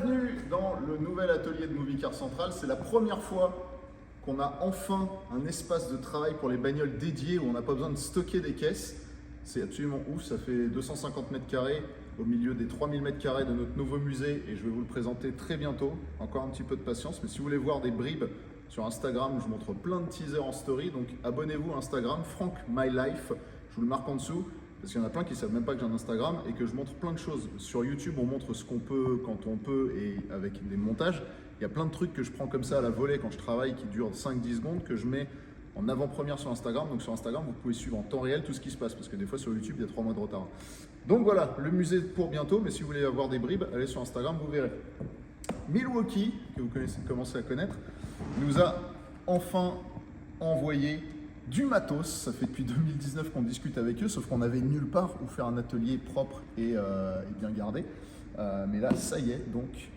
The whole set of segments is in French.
Bienvenue dans le nouvel atelier de Movie Car Central. C'est la première fois qu'on a enfin un espace de travail pour les bagnoles dédié où on n'a pas besoin de stocker des caisses. C'est absolument ouf, ça fait 250 mètres carrés au milieu des 3000 mètres carrés de notre nouveau musée et je vais vous le présenter très bientôt. Encore un petit peu de patience, mais si vous voulez voir des bribes sur Instagram, je vous montre plein de teasers en story, donc abonnez-vous à Instagram, Frank My Life, je vous le marque en dessous. Parce qu'il y en a plein qui ne savent même pas que j'ai un Instagram et que je montre plein de choses. Sur YouTube, on montre ce qu'on peut, quand on peut et avec des montages. Il y a plein de trucs que je prends comme ça à la volée quand je travaille qui durent 5-10 secondes que je mets en avant-première sur Instagram. Donc sur Instagram, vous pouvez suivre en temps réel tout ce qui se passe parce que des fois sur YouTube, il y a 3 mois de retard. Donc voilà, le musée pour bientôt. Mais si vous voulez avoir des bribes, allez sur Instagram, vous verrez. Milwaukee, que vous commencez à connaître, nous a enfin envoyé du matos. Ça fait depuis 2019 qu'on discute avec eux, sauf qu'on n'avait nulle part où faire un atelier propre et bien gardé. Mais là, ça y est, donc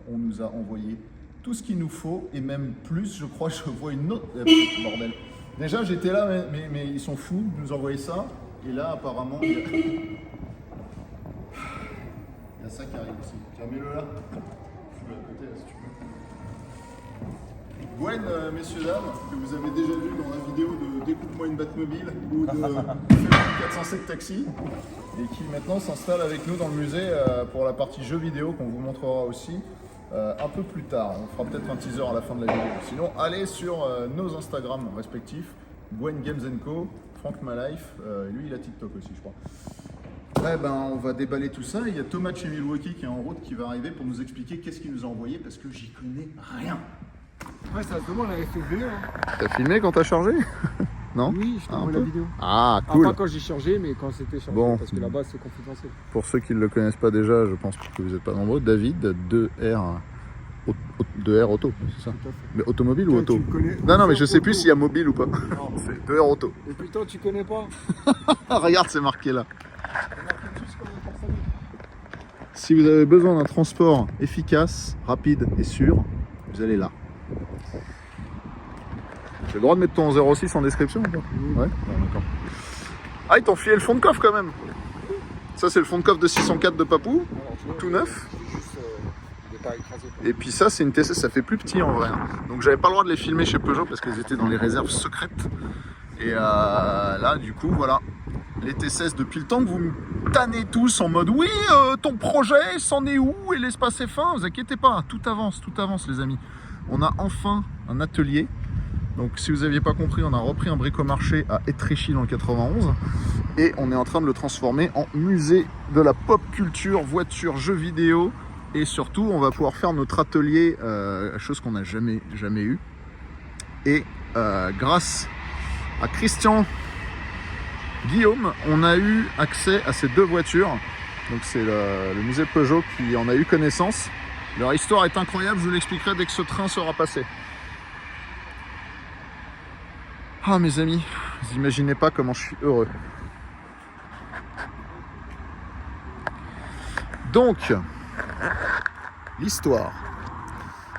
on nous a envoyé tout ce qu'il nous faut et même plus. Je crois, je vois une autre. Bordel. Déjà, j'étais là, mais ils sont fous de nous envoyer ça. Et là, apparemment, il y a ça qui arrive aussi. Tiens, mets-le là. Je suis à côté, là, si tu veux. Gwen, messieurs, dames, que vous avez déjà vu dans la vidéo de Découpe-moi une Batmobile ou de Fais 407 Taxi, et qui maintenant s'installe avec nous dans le musée pour la partie jeux vidéo qu'on vous montrera aussi un peu plus tard. On fera peut-être un teaser à la fin de la vidéo. Sinon, allez sur nos Instagram respectifs, Gwen Games Co, Frank My Life, et lui il a TikTok aussi, je crois. Eh ben, on va déballer tout ça. Il y a Thomas de chez Milwaukee qui est en route, qui va arriver pour nous expliquer qu'est-ce qu'il nous a envoyé parce que j'y connais rien. Ouais, ça se demande, on avait fait le vélo. Hein. T'as filmé quand t'as chargé? Non? Oui, je t'ai envoyé la vidéo. Ah, cool. Pas quand j'ai chargé, mais quand c'était chargé, Bon. parce que là-bas c'est confidentiel. Pour ceux qui ne le connaissent pas déjà, je pense que vous n'êtes pas nombreux, David, 2R Auto, c'est ça? Mais automobile ou auto? Non, mais je sais plus s'il y a mobile ou pas. C'est 2R Auto. Et putain, tu connais pas? Regarde, c'est marqué là. Si vous avez besoin d'un transport efficace, rapide et sûr, vous allez là. J'ai le droit de mettre ton 06 en description ou pas? Ouais, d'accord. Ah, ils t'ont filé le fond de coffre quand même. Ça, c'est le fond de coffre de 604 de Papou, tout neuf. Et puis ça, c'est une T16, ça fait plus petit en vrai. Donc j'avais pas le droit de les filmer chez Peugeot parce qu'elles étaient dans les réserves secrètes. Et là, du coup, voilà. Les T16, depuis le temps que vous me tannez tous en mode oui, ton projet, c'en est où et l'espace est fin, vous inquiétez pas, tout avance les amis. On a enfin un atelier. Donc si vous n'aviez pas compris, on a repris un bricomarché à Étréchy dans le 91 et on est en train de le transformer en musée de la pop culture, voitures, jeux vidéo et surtout on va pouvoir faire notre atelier, chose qu'on n'a jamais eu. Et grâce à Christian Guillaume, on a eu accès à ces deux voitures. Donc c'est le musée Peugeot qui en a eu connaissance. Leur histoire est incroyable, je vous l'expliquerai dès que ce train sera passé. Ah mes amis, vous imaginez pas comment je suis heureux. Donc, l'histoire.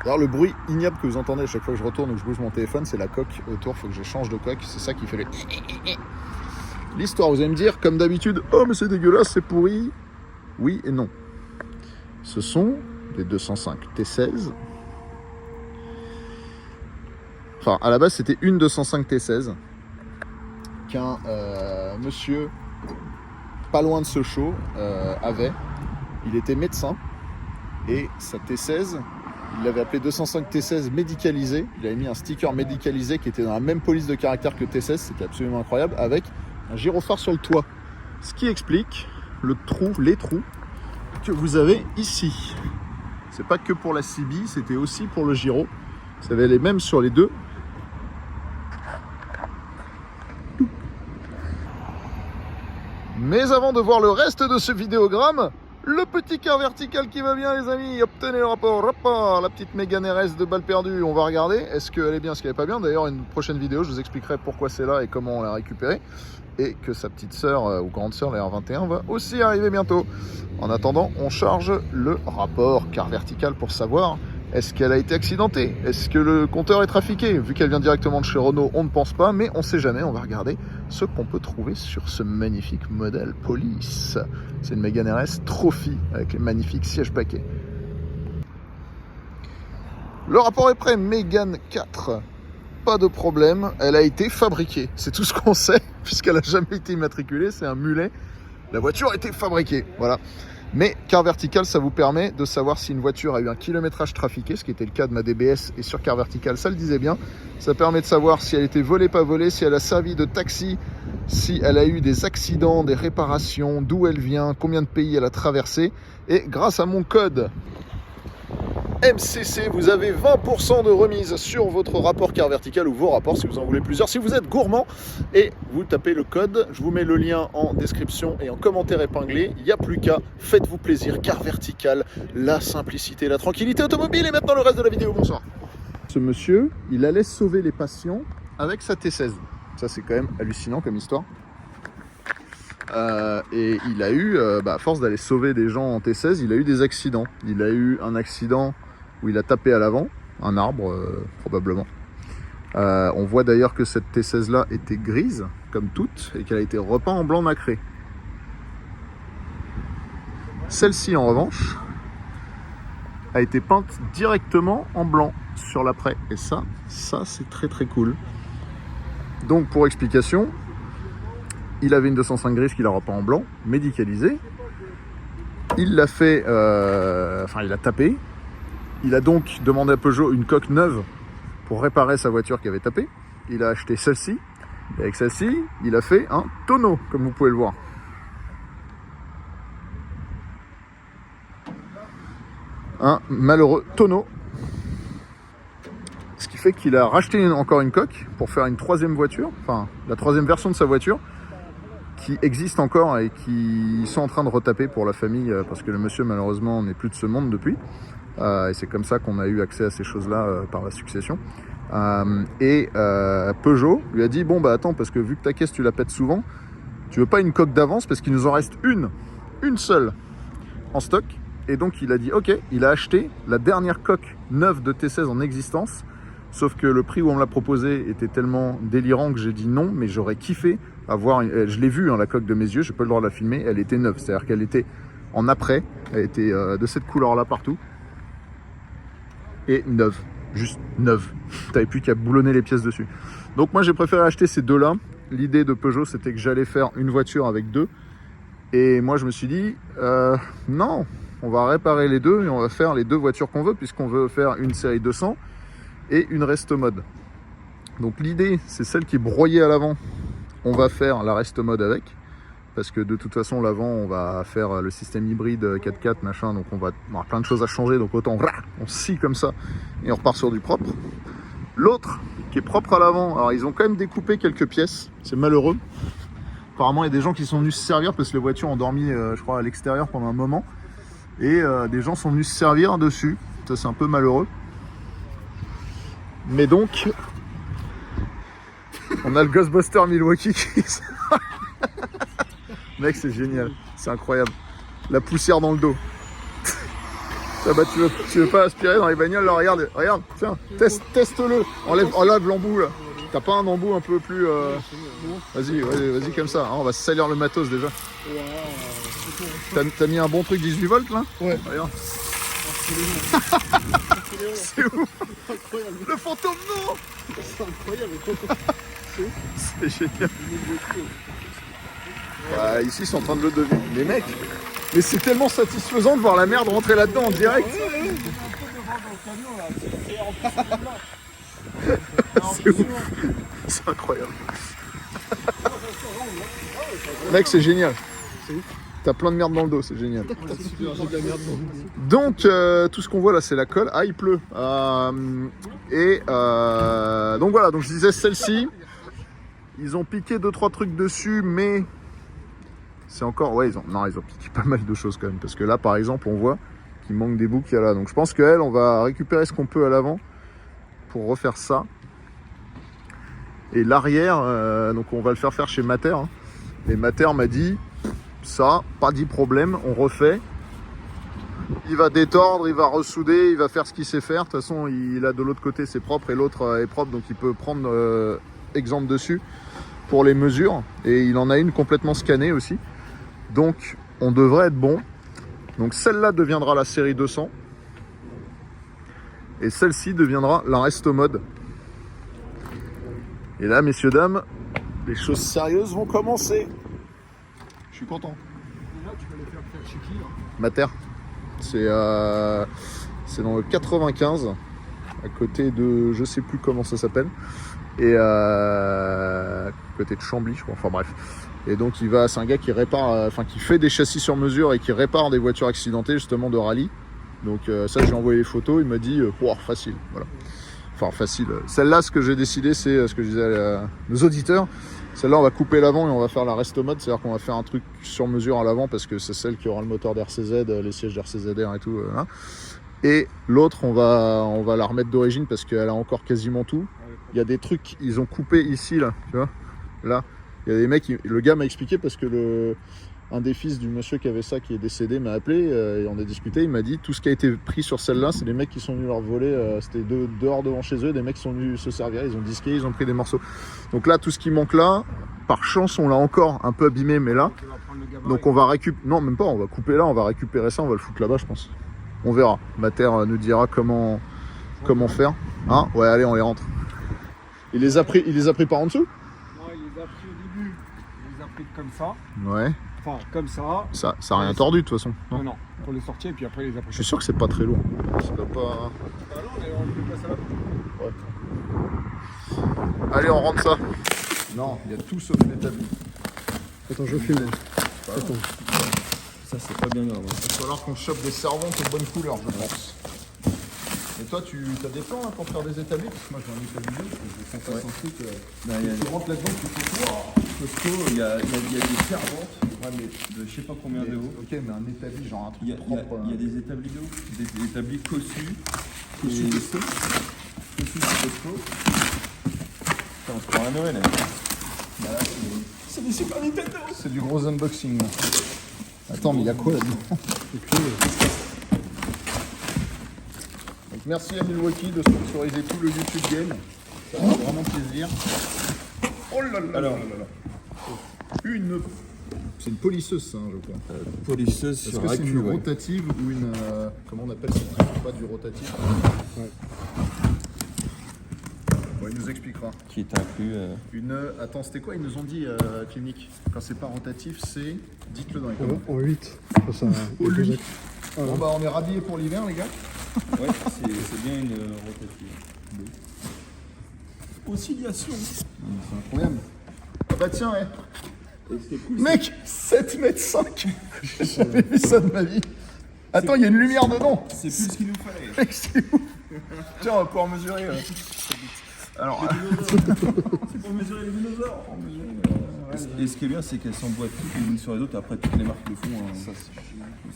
Alors le bruit ignoble que vous entendez à chaque fois que je retourne ou que je bouge mon téléphone, c'est la coque autour, il faut que je change de coque, c'est ça qui fait le... L'histoire, vous allez me dire, comme d'habitude, oh mais c'est dégueulasse, c'est pourri. Oui et non. Ce sont des 205 T16. Enfin, à la base, c'était une 205 T16 qu'un monsieur pas loin de Sochaux avait. Il était médecin et sa T16, il l'avait appelé 205 T16 médicalisé. Il avait mis un sticker médicalisé qui était dans la même police de caractère que le T16, c'était absolument incroyable, avec un gyrophare sur le toit. Ce qui explique les trous que vous avez ici. C'est pas que pour la CB, c'était aussi pour le gyro. Vous avez les mêmes sur les deux. Mais avant de voir le reste de ce vidéogramme, le petit quart vertical qui va bien les amis, obtenez le rapport, hop, la petite Mégane RS de balle perdue, on va regarder, est-ce qu'elle est bien, est-ce qu'elle est pas bien. D'ailleurs une prochaine vidéo je vous expliquerai pourquoi c'est là et comment on l'a récupéré. Et que sa petite sœur ou grande sœur, la R21, va aussi arriver bientôt. En attendant, on charge le rapport quart vertical pour savoir est-ce qu'elle a été accidentée, est-ce que le compteur est trafiqué. Vu qu'elle vient directement de chez Renault, on ne pense pas, mais on sait jamais. On va regarder ce qu'on peut trouver sur ce magnifique modèle Police. C'est une Mégane RS Trophy avec les magnifiques sièges paquets. Le rapport est prêt, Mégane 4. Pas de problème, elle a été fabriquée. C'est tout ce qu'on sait, puisqu'elle n'a jamais été immatriculée, c'est un mulet. La voiture a été fabriquée, voilà. Mais Car Vertical, ça vous permet de savoir si une voiture a eu un kilométrage trafiqué, ce qui était le cas de ma DBS, et sur Car Vertical, ça le disait bien. Ça permet de savoir si elle était volée, pas volée, si elle a servi de taxi, si elle a eu des accidents, des réparations, d'où elle vient, combien de pays elle a traversé. Et grâce à mon code MCC, vous avez 20% de remise sur votre rapport Car Vertical ou vos rapports si vous en voulez plusieurs. Si vous êtes gourmand et vous tapez le code, je vous mets le lien en description et en commentaire épinglé. Il n'y a plus qu'à, faites-vous plaisir. Car Vertical, la simplicité, la tranquillité automobile. Et maintenant le reste de la vidéo, bonsoir. Ce monsieur, il allait sauver les patients avec sa T16. Ça c'est quand même hallucinant comme histoire. Et il a eu, à force d'aller sauver des gens en T16, il a eu des accidents. Il a eu un accident où il a tapé à l'avant, un arbre probablement. On voit d'ailleurs que cette T16 là était grise, comme toutes, et qu'elle a été repeinte en blanc nacré. Celle-ci en revanche a été peinte directement en blanc sur l'après. Et ça c'est très très cool. Donc pour explication, il avait une 205 grise qu'il a repeint en blanc, médicalisée. Il l'a fait, il a tapé. Il a donc demandé à Peugeot une coque neuve pour réparer sa voiture qui avait tapé. Il a acheté celle-ci. Et avec celle-ci, il a fait un tonneau, comme vous pouvez le voir. Un malheureux tonneau. Ce qui fait qu'il a racheté encore une coque pour faire une troisième voiture, enfin la troisième version de sa voiture, qui existe encore et qui sont en train de retaper pour la famille parce que le monsieur malheureusement n'est plus de ce monde depuis. Et c'est comme ça qu'on a eu accès à ces choses-là par la succession. Peugeot lui a dit, bon bah attends, parce que vu que ta caisse tu la pètes souvent, tu veux pas une coque d'avance parce qu'il nous en reste une seule en stock. Et donc il a dit ok, il a acheté la dernière coque neuve de T16 en existence. Sauf que le prix où on me l'a proposé était tellement délirant que j'ai dit non, mais j'aurais kiffé avoir... Je l'ai vue, hein, la coque de mes yeux, j'ai pas le droit de la filmer, elle était neuve. C'est-à-dire qu'elle était en après, elle était de cette couleur-là partout. Et neuve, juste neuve. T'avais plus qu'à boulonner les pièces dessus. Donc moi j'ai préféré acheter ces deux-là. L'idée de Peugeot c'était que j'allais faire une voiture avec deux. Et moi je me suis dit, non, on va réparer les deux et on va faire les deux voitures qu'on veut, puisqu'on veut faire une série 200 et une Resto Mode. Donc l'idée c'est celle qui est broyée à l'avant. On va faire la Resto Mode avec, parce que de toute façon l'avant on va faire le système hybride 4x4 machin, donc on va avoir plein de choses à changer, donc autant on scie comme ça et on repart sur du propre. L'autre qui est propre à l'avant, alors ils ont quand même découpé quelques pièces, c'est malheureux. Apparemment il y a des gens qui sont venus se servir parce que les voitures ont dormi je crois à l'extérieur pendant un moment, et des gens sont venus se servir dessus, ça c'est un peu malheureux. Mais donc on a le Ghostbuster Milwaukee qui... Mec c'est génial, c'est incroyable. La poussière dans le dos. Ah bah tu veux pas aspirer dans les bagnoles là, regarde, tiens, teste-le. Enlève l'embout là. T'as pas un embout un peu plus... Vas-y comme ça, hein, on va se salir le matos déjà. T'as mis un bon truc 18 volts là? Ouais. Regarde. C'est ouf. Le fantôme non. C'est incroyable. C'est génial. Ouais, ici ils sont en train de le deviner. Les mecs, mais c'est tellement satisfaisant de voir la merde rentrer là-dedans en direct. C'est ouf. C'est incroyable. Mec, c'est génial. T'as plein de merde dans le dos, c'est génial. Donc, tout ce qu'on voit là, c'est la colle. Ah, il pleut. Donc voilà, donc je disais celle-ci. Ils ont piqué 2-3 trucs dessus, mais c'est encore... Ouais, ils ont piqué pas mal de choses quand même. Parce que là, par exemple, on voit qu'il manque des bouts qu'il y a là. Donc je pense qu'elle, on va récupérer ce qu'on peut à l'avant pour refaire ça. Et l'arrière, donc on va le faire chez Mater. Hein. Et Mater m'a dit, ça, pas de problème, on refait. Il va détordre, il va ressouder, il va faire ce qu'il sait faire. De toute façon, il a de l'autre côté, c'est propre, et l'autre est propre, donc il peut prendre exemple dessus pour les mesures. Et il en a une complètement scannée aussi. Donc, on devrait être bon. Donc celle-là deviendra la série 200. Et celle-ci deviendra la resto mode. Et là, messieurs, dames, les choses sérieuses vont commencer. Je suis content. Et là, tu vas les faire chez qui là? Mater. C'est dans le 95, à côté de, je sais plus comment ça s'appelle, et à côté de Chambly, je crois. Enfin bref. Et donc c'est un gars qui répare, qui fait des châssis sur mesure et qui répare des voitures accidentées justement de rallye. Donc ça, je lui ai envoyé les photos, il m'a dit facile, voilà. Enfin facile. Celle-là, ce que j'ai décidé, c'est ce que je disais à nos auditeurs. Celle-là, on va couper l'avant et on va faire la resto mode, c'est-à-dire qu'on va faire un truc sur mesure à l'avant parce que c'est celle qui aura le moteur d'RCZ, les sièges d'RCZR et tout. Hein. Et l'autre, on va la remettre d'origine parce qu'elle a encore quasiment tout. Il y a des trucs, ils ont coupé ici, là, tu vois. Là, il y a des mecs, le gars m'a expliqué parce que un des fils du monsieur qui avait ça, qui est décédé, m'a appelé et on a discuté. Il m'a dit tout ce qui a été pris sur celle-là, c'est des mecs qui sont venus leur voler. C'était dehors devant chez eux, des mecs qui sont venus se servir. Ils ont disqué, ils ont pris des morceaux. Donc là, tout ce qui manque là, par chance, on l'a encore un peu abîmé, mais là. Donc on va récupérer. Non, même pas. On va couper là, on va récupérer ça, on va le foutre là-bas, je pense. On verra. Mater nous dira comment faire. Hein, ouais, allez, on les rentre. Il les a pris par en dessous? Non, il les a pris au début. Il les a pris comme ça. Ouais. Enfin, comme ça. Ça a rien tordu de toute façon. Non, pour les sortir et puis après les approcher. Je suis sûr que c'est pas très lourd. Ça doit pas. Ah non, on peut passer là. Ouais. Allez, on rentre ça. Non, il y a tout sauf l'établi. Attends, je filme. Attends. Ça, c'est pas bien grave. Il va falloir qu'on chope des servantes aux bonnes couleurs, je pense. Et toi, tu as des plans là, pour faire des établis? Parce que moi, j'ai un établi, je veux qu'on fasse un truc. Tu rentres là-dedans, tu fais quoi? Costaud, il y a des servantes, ouais, mais de je sais pas combien de haut. Ok, mais un établi, genre un truc Il y a des établis d'eau, des établis cossus. Cossus costaud. Cossus costaud. Putain, on se prend à Noël. Bah là, c'est des Super Nintendo. C'est du gros unboxing. Là. Attends, mais il y a quoi là-dedans? Donc merci à Milwaukee de sponsoriser tout le YouTube Game. Ça fait vraiment plaisir. Oh là là là là là. C'est une polisseuse, ça, je crois. Polisseuse Est-ce sur que c'est accu, une ouais. rotative ou une... comment on appelle ça? Pas du rotatif. Ouais. Bon, il nous expliquera. Qui est inclus. Attends, c'était quoi? Ils nous ont dit, clinique. Quand c'est pas rotatif, c'est... Dites-le dans les En commentaires. 8. Ça, Au 8. Voilà. Bon bah on est rhabillés pour l'hiver, les gars. Ouais, c'est bien une rotative. Oscillation. C'est incroyable. Ah bah tiens, ouais. Et ce qui est cool, Mec, 7,5 m. J'ai jamais vu ça de ma vie. Attends, il y a une lumière dedans. c'est plus ce qu'il nous fallait. Mec, c'est ouf. Tiens, on va pouvoir mesurer. Alors, C'est pour mesurer les dinosaures. Et ce qui est bien, c'est qu'elles s'emboîtent toutes les unes sur les autres. Après, toutes les marques le font. Hein. Ça,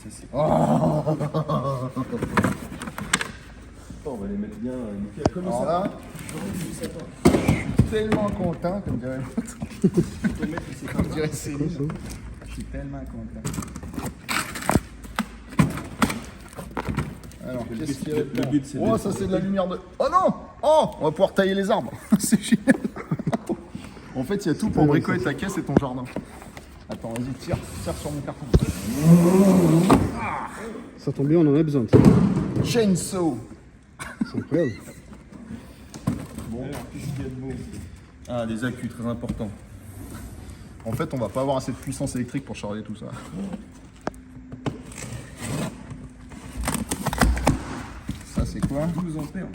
c'est on va les mettre bien nickel. Comme alors ça. là, je suis tellement content, comme dirait l'autre. Comme dirait Céline. Je suis tellement content. Alors, qu'est-ce qu'il y a le but, c'est Oh, ça c'est de la lumière de... Oh non! Oh! On va pouvoir tailler les arbres. C'est génial. En fait, il y a tout pour bricoler ta caisse et ton jardin. Attends, vas-y, tire sur mon carton. Ça tombe bien, on en a besoin. Chainsaw. C'est incroyable. Bon, qu'est-ce qu'il y a de beau? Ah, des accus très importants. En fait, on va pas avoir assez de puissance électrique pour charger tout ça. Ça, c'est quoi? 12 ampères.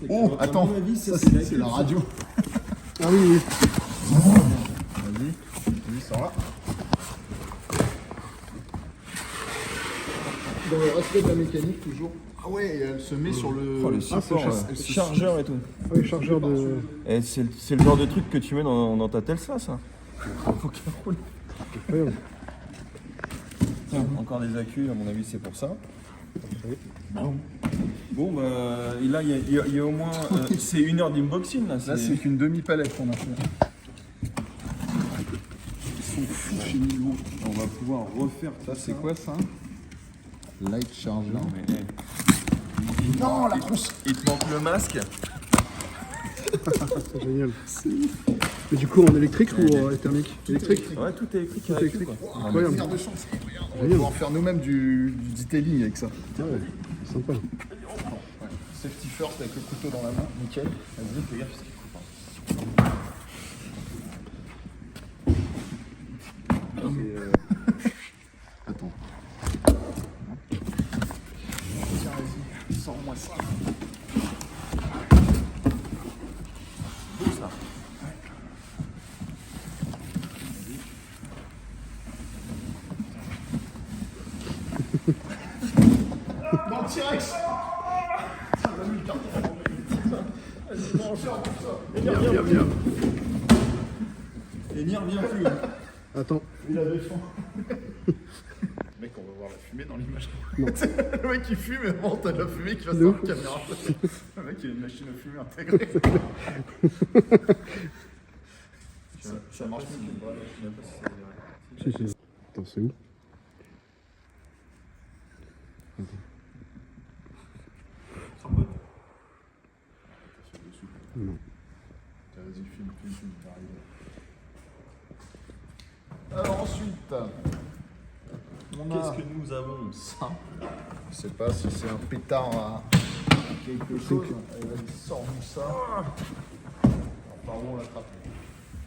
Oh, attends, À mon avis, ça, c'est la radio. Ah oui, oui. Vas-y, sors là. Dans le respect de la mécanique, toujours. Ah ouais, et elle se met sur le... Oh, le support, elle se- chargeur et tout. Ah oui, chargeur de. Et c'est le genre de truc que tu mets dans ta Telsa, ça. Faut qu'elle roule. Incroyable. Tiens, encore des accus, à mon avis, c'est pour ça. Bon, bah, et là, il y a au moins. C'est 1 heure d'inboxing, là. Là, c'est qu'une demi-palette qu'on a fait. Ils sont fous chez Milwaukee. On va pouvoir refaire Ça, c'est quoi ça? Light charger. Non, mais. Non, la console. Il te manque le masque. C'est génial. Mais du coup, en électrique ou thermique? Électrique. Ouais, tout est électrique. Tout est électrique. Incroyable. On va pouvoir faire nous-mêmes du detailing avec ça. Ah ouais, sympa. Safety first avec le couteau dans la main, nickel. Vas-y, fais gaffe, ce qu'il faut pas. Attends. Tiens, vas-y, sors-moi ça. C'est beau ça. Dans le T-Rex. Viens. Et Nier bien plus. Attends. Il avait faim. Mec, on va voir la fumée dans l'image. Le mec il fume et avant t'as de la fumée qui passe dans la caméra. Le mec il a une machine à fumer intégrée. Ça marche mieux que Si. Attends, c'est où? Non. Vas-y, filme, t'arrives. Alors ensuite, on a Qu'est-ce que nous avons? ça. Je sais pas si c'est un pétard à quelque chose. Allez, vas-y, sors-nous ça. Alors, par où on l'attrape?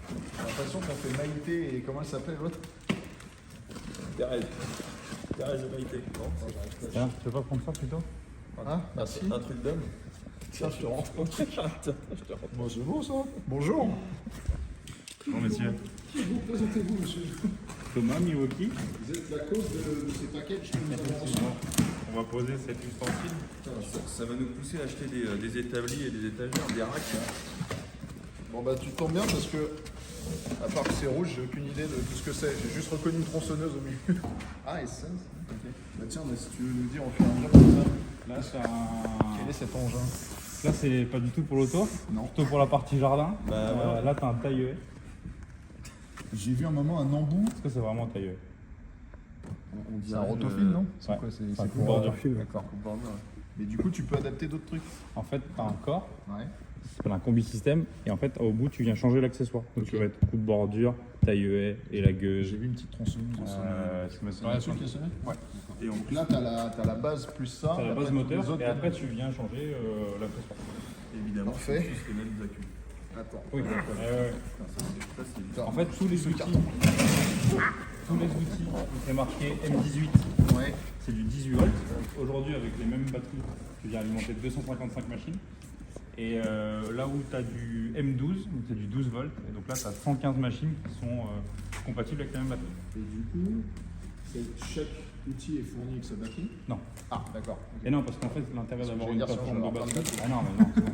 J'ai l'impression qu'on fait Maïté et comment elle s'appelle l'autre? Thérèse et Maïté. Tiens, tu veux pas prendre ça plutôt? Hein? Merci. Un truc d'homme. Tiens, je te rentre. Bon, c'est beau ça. Bonjour. Bon, monsieur. Présentez-vous, monsieur. Thomas, Milwaukee. Vous êtes la cause de ces packages que nous avons reçus. On va poser cet ustensile. Ça va nous pousser à acheter des établis et des étagères, des racks. Bon bah tu tombes bien parce que, à part que c'est rouge, j'ai aucune idée de tout ce que c'est. J'ai juste reconnu une tronçonneuse au milieu. Ah, et ça, ok. Bah tiens, mais si tu veux nous dire, on fait un job comme ça. Là, c'est Quel est cet engin? Là, c'est pas du tout pour l'auto. Non. Plutôt pour la partie jardin. Bah, voilà. Là, t'as un taille-haie. J'ai vu un moment un embout. Est-ce que c'est vraiment taille-haie? C'est un rotofil, non? C'est ouais. quoi? C'est un C'est coupe bordure. D'accord. Mais du coup, tu peux adapter d'autres trucs. En fait, t'as un corps, Ouais. c'est un combi système, et en fait, au bout, tu viens changer l'accessoire. Donc, tu vas être coupe bordure, taille-haie, élagueuse. J'ai vu une petite tronçonneuse. C'est la suite qui est sonné? Ouais. Et Donc là, t'as la base plus ça. T'as la et base après, moteur, les autres, et après, tu viens changer l'accessoire. évidemment, Parfait. tout ce que mettent les accus. Attends. Oui, Ça, c'est En fait, tous les outils, c'est marqué M18. Ouais. C'est du 18 volts. Aujourd'hui, avec les mêmes batteries, tu viens alimenter 255 machines. Et là où tu as du M12, donc c'est du 12 volts. Et donc là, tu as 115 machines qui sont compatibles avec la même batterie. Et du coup, chaque outil est fourni avec sa batterie? Non. Ah, d'accord. Et non, parce qu'en fait, l'intérêt Parce que d'avoir j'allais une dire, si plateforme on de veut avoir batterie. plein de Ah non, mais non. c'est bon.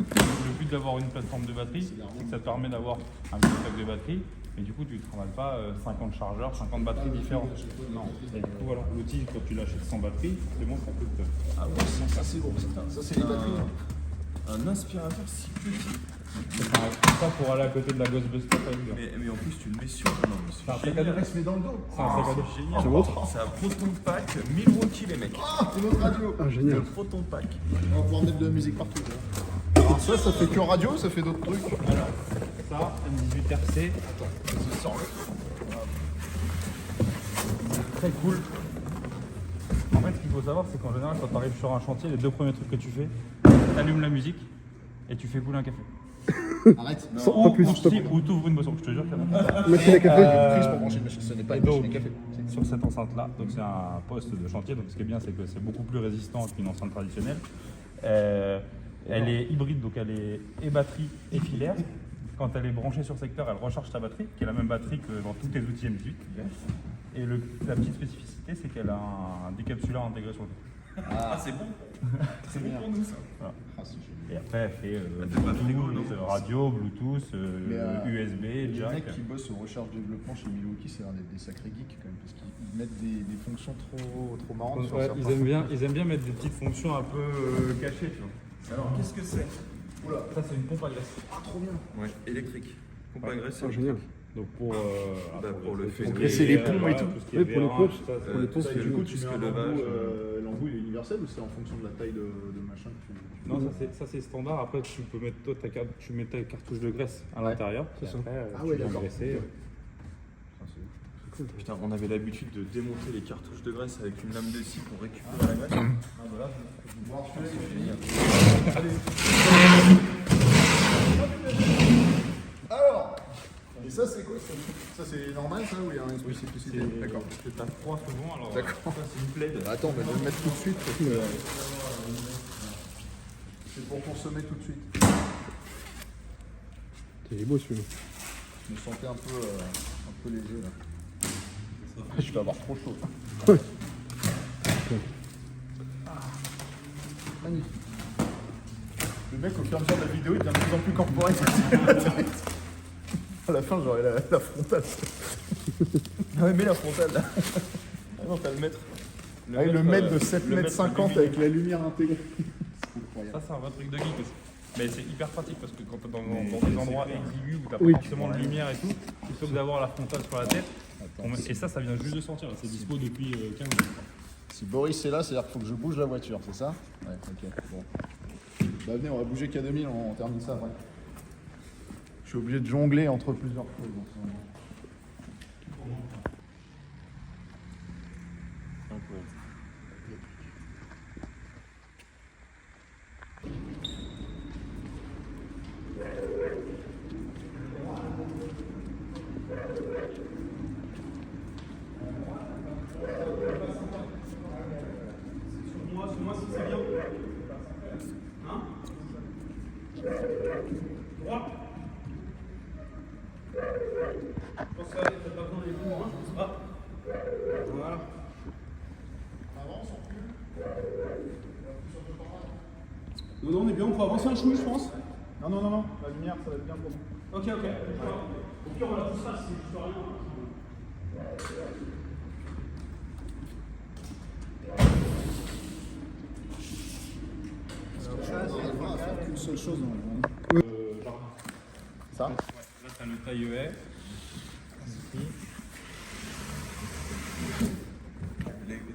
Le but d'avoir une plateforme de batterie, c'est que ça te permet d'avoir un petit stock de batterie. Et du coup, tu ne travailles pas 50 chargeurs, 50 batteries différentes. Non. Et du coup, voilà, l'outil, quand tu l'achètes sans batterie, c'est bon, ça coûte. Ah ouais, ça c'est gros. Ça c'est les batteries. un aspirateur si petit. Ça pour aller à côté de la Ghostbuster avec gars. Mais en plus, tu le mets sur. Non, mais C'est un c'est sac à génial. dos. On se met dans le dos. C'est un sac à dos. C'est génial. Tu montres? C'est un Proton Pack 1000 les mecs. Ah, c'est notre radio. Ah, Le génial. Proton Pack. On va pouvoir mettre de la musique partout. Alors ça fait que radio, ça fait d'autres trucs. Ça, M18 RC, Vas-y, sors-le. très cool. En fait, ce qu'il faut savoir, c'est qu'en général, quand tu arrives sur un chantier, les deux premiers trucs que tu fais, tu allumes la musique et tu fais couler un café. Arrête. Pas plus, stop. Ou t'ouvres une boisson, je te jure qu'il y en a. Machine à café. Prise pour brancher une machine, ce n'est pas Et une machine donc, à café. sur cette enceinte-là, donc c'est un poste de chantier, donc ce qui est bien, c'est que c'est beaucoup plus résistant qu'une enceinte traditionnelle. Elle est hybride, donc elle est et batterie et filaire. Quand elle est branchée sur secteur, elle recharge ta batterie, qui est la même batterie que dans tous tes outils M18. Et la petite spécificité, c'est qu'elle a un décapsuleur intégré sur le dos. Ah, c'est bon. C'est bon pour nous ça. Voilà. Ah, c'est génial. Et après, elle fait fait pas très cool, Bluetooth, non radio, Bluetooth, Mais, USB, Les jack. mecs qui bossent au recherche-développement chez Milwaukee, c'est des sacrés geeks quand même, parce qu'ils mettent des fonctions trop marrantes sur Ouais, certains. ils aiment bien mettre des petites fonctions un peu cachées, tu vois. Alors, qu'est-ce que c'est? Oula, Ça, c'est une pompe à glace. ah trop bien. Ouais, électrique. Pompe à graisse. Ah, génial. Donc Bah, pour le fait graisser les ponts et tout. ce qui est Oui, pour les vérage, pompes. ça, Pour les pompes, Ça, c'est du coup, génial. tu Plus mets que un le embout, levage, l'embout il est universel ou c'est en fonction de la taille de machin que tu... Non, ça c'est standard. Après, tu peux mettre toi tu mets ta cartouche de graisse à l'intérieur. c'est et ça. après, Ah tu ouais, viens d'accord. graisser. Ok. Ah, c'est ouf. Putain, on avait l'habitude de démonter les cartouches de graisse avec une lame de scie pour récupérer la graisse. Ah voilà, je vais voir celui-là, c'est fini. Allez. Alors, et ça c'est quoi ça? Ça c'est normal ça ou il y a une spécificité? D'accord. C'est à froid souvent. Alors, D'accord. ça c'est une plaide. Attends, je vais le mettre tout de suite parce que c'est pour consommer tout de suite. Il est beau celui-là. Je me sentais un peu léger là. Je vais avoir trop chaud. Ouais. Magnifique. Le mec au fur et à mesure de la vidéo il devient de plus en plus corporate. À la fin j'aurai la frontale. Ah ouais, mais la frontale là. Ah non, t'as le mètre. Le mètre de 7 le mètres mètre 50 de avec la lumière intégrée. C'est incroyable. Ça c'est un vrai truc de geek aussi. Mais c'est hyper pratique parce que quand t'es dans des endroits exigus où t'as Oui. pas forcément de lumière et tout, plutôt que d'avoir la frontale sur la tête. Et ça vient juste de sortir. C'est dispo depuis 15 jours. Si Boris est là, c'est-à-dire qu'il faut que je bouge la voiture, c'est ça? Ouais, ok. Bon. Bah venez, on va bouger qu'à 2000, on termine ça après. Je suis obligé de jongler entre plusieurs choses. Donc, Moi si c'est bien. Hein? Droit. Je pense que ça, t'as pas besoin des coups, hein, je pense pas. Voilà. Non, on est bien, on peut avancer un chouille, je pense. Non, la lumière, ça va être bien pour nous. Ok. Au pire, on la poussera, c'est juste rien. On va faire qu'une seule chose dans le monde. Ça? Là, t'as le taille-haie.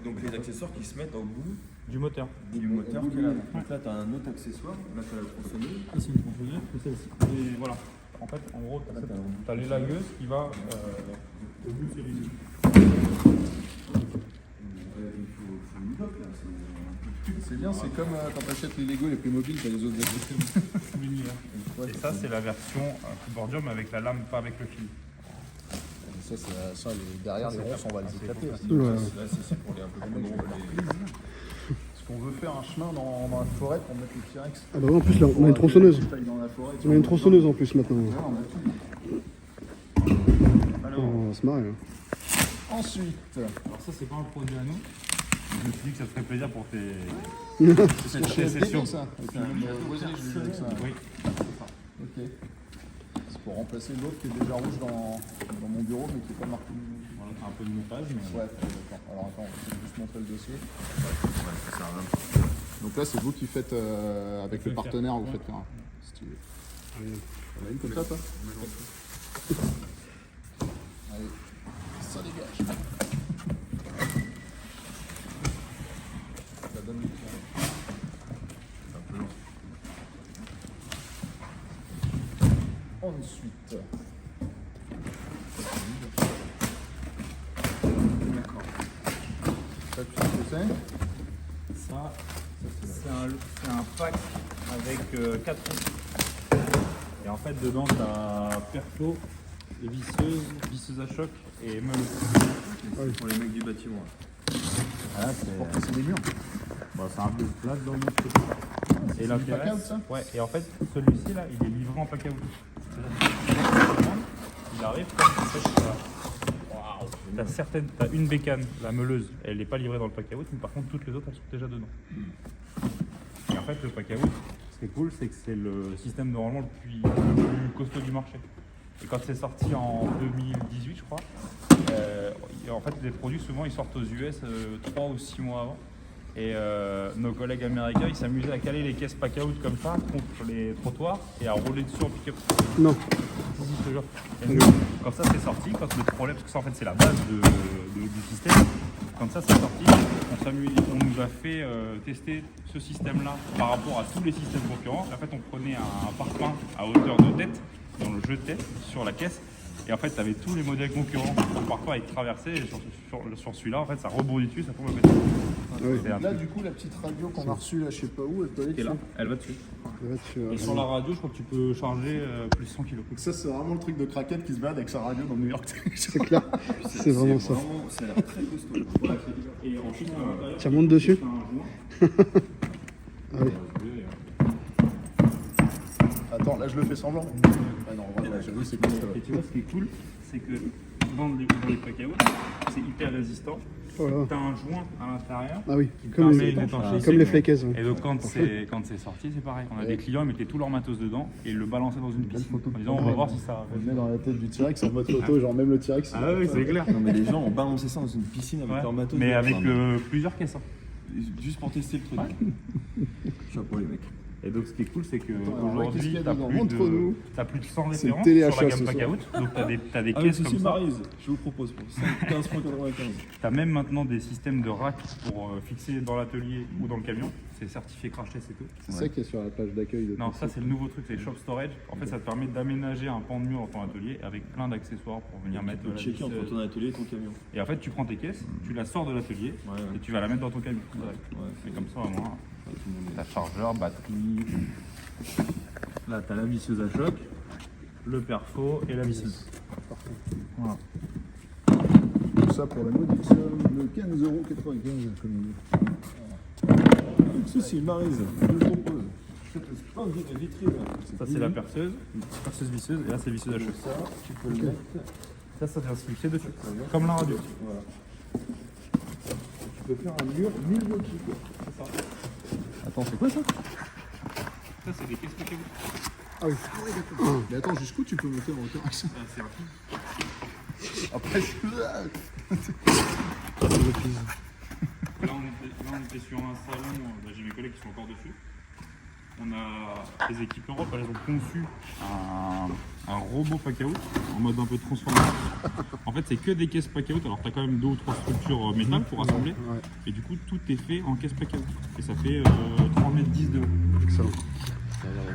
Donc les accessoires qui se mettent au bout Du moteur. du moteur qui est là. Donc là, t'as un autre accessoire. Là, t'as la tronçonneuse. Ici, une tronçonneuse, et celle-ci. Et voilà. En fait, en gros, t'as l'élagueuse qui va au bout de celui-ci. Il faut une bloc là. C'est bien, c'est comme quand t'achètes les Lego les plus mobiles, t'as les autres accessoires. L'univers. Ouais, Et ça, c'est la version Boardium avec la lame, pas avec le fil. Ça, derrière les ronces, on va les éclater. Là. Ouais. Là, c'est pour les un peu plus gros. Parce qu'on veut faire un chemin dans la forêt pour mettre les T-Rex. Ah bah ouais, en plus là, on a une tronçonneuse. Dans la forêt, On a une tronçonneuse en plus maintenant. Ouais, on a tout. On va se marrer. Hein. Ensuite, Alors ça, c'est pas un produit à nous. Je me suis dit que ça te ferait plaisir pour tes c'est chez FDB sessions. ça. Et puis même voisine, je l'ai vu avec ça. Oui. Ok. C'est pour remplacer l'autre qui est déjà rouge dans mon bureau mais qui n'est pas marqué. Voilà, t'as un peu de montage, mais... Ouais, d'accord. Alors attends, je vais juste montrer le dossier. Donc là, c'est vous qui faites avec le partenaire, vous faites faire un stylé. On a une comme ça, toi? Allez, ça dégage. Ça donne du temps. C'est un peu long. Ensuite. D'accord. Ça, tu sais ce que c'est? Ça, c'est un pack avec 4 roues. Et en fait, dedans, t'as perfo, visseuse à choc et meuleuse. Pour les mecs du bâtiment. Ah, Pour casser les murs. Bon, c'est un peu plat dans notre côté. Et du l'intérêt, pack-out, ça? ouais, et en fait, celui-ci là, il est livré en pack out. Il arrive comme ça. T'as une bécane, la meuleuse, elle n'est pas livrée dans le pack out, mais par contre toutes les autres elles sont déjà dedans. Et en fait le pack out, ce qui est cool, c'est que c'est le système normalement le plus costaud du marché. Et quand c'est sorti en 2018 je crois, en fait les produits souvent ils sortent aux US 3 ou 6 mois avant. Et nos collègues américains ils s'amusaient à caler les caisses pack out comme ça contre les trottoirs et à rouler dessus en pick-up. Non. je te jure. Et nous, quand ça c'est sorti, quand le problème, parce que ça en fait c'est la base du système, quand ça c'est sorti, on nous a fait tester ce système-là par rapport à tous les systèmes concurrents. En fait, on prenait un parpaing à hauteur de tête, on le jetait sur la caisse. Et en fait, tu avais tous les modèles concurrents. Parfois, ils traversaient et sur celui-là, en fait, ça rebondit dessus, ça tombe à côté. C'est un Là, truc du coup, la petite radio qu'on a reçue, là, je sais pas où, elle peut aller qui est là. dessus. Elle va dessus. Là, tu, Et sur la radio, je crois que tu peux charger plus 100 kg. Donc ça, c'est vraiment le truc de craquette qui se balade avec sa radio dans New York. c'est clair. C'est vraiment ça. Ça a l'air très costaud. Et ensuite, Tu montes dessus un joint. Ah oui. Attends, là, je le fais semblant. Ah non, voilà, j'avoue, c'est cool. Et tu vois, ce qui est cool, c'est que dans les pack out, c'est hyper résistant. Voilà. Tu as un joint à l'intérieur. Ah oui, qui comme permet les, une étanchéité. comme les flakes. Ouais. Et donc quand c'est sorti, c'est pareil. On a des clients, ils mettaient tout leur matos dedans et ils le balançaient dans une piscine. En disant, on va voir si ça... On le met dans la tête du T-Rex en mode photo, genre même le T-Rex. Ah oui, c'est clair. Non mais les gens ont balancé ça dans une piscine avec Ouais. leur matos. Mais avec Enfin, plusieurs caisses. Hein. juste pour tester le truc. Chapeau les mecs. Et donc ce qui est cool, c'est alors, qu'est-ce qu'il qu'aujourd'hui, y a tu as, dedans Montre-nous. plus de 100 C'est une références téléachat, sur la gamme ce pack soir. out. Donc tu as des Ah caisses oui, comme ça. Maryse, je vous propose pour 15,95 €. Tu as même maintenant des systèmes de rack pour fixer dans l'atelier ou dans le camion. C'est certifié crash test et tout. C'est ça qui est sur la page d'accueil de Non, ça c'est le nouveau truc, c'est le shop storage. En fait, ça te permet d'aménager un pan de mur dans ton atelier avec plein d'accessoires pour venir mettre Tu peux la checker entre vis. ton atelier et ton camion. Et en fait, tu prends tes caisses, tu la sors de l'atelier Ouais, ouais. et tu vas la mettre dans ton camion. Ouais, Et comme ça, au moins, tout le monde est- t'as chargeur, batterie. Là, t'as la visseuse à choc, le perfo et la visseuse. Voilà. Tout ça pour la modique somme de 15,95 €, comme il dit. Ceci, Maryse, je vous propose. Cette splendide vitrine. Ça, c'est la perceuse visseuse, et là, c'est visseuse à choc. Ça, tu peux le mettre. Ça vient se fixer dessus, comme la radio. Voilà. Tu peux faire un mur 1000 volts. C'est ça. Attends, c'est quoi ça? Ça, c'est des caisses pack out. Ah oui. Mais attends, jusqu'où tu peux monter en hauteur avec ça C'est rapide. Après, Là, on était sur un salon, j'ai mes collègues qui sont encore dessus. On a les équipes Europe, elles ont conçu un robot pack out en mode un peu transformation. En fait, c'est que des caisses pack out, alors tu as quand même 2 ou 3 structures métal pour assembler. Ouais. Et du coup, tout est fait en caisse pack out. Et ça fait 3,10 m de haut. Excellent.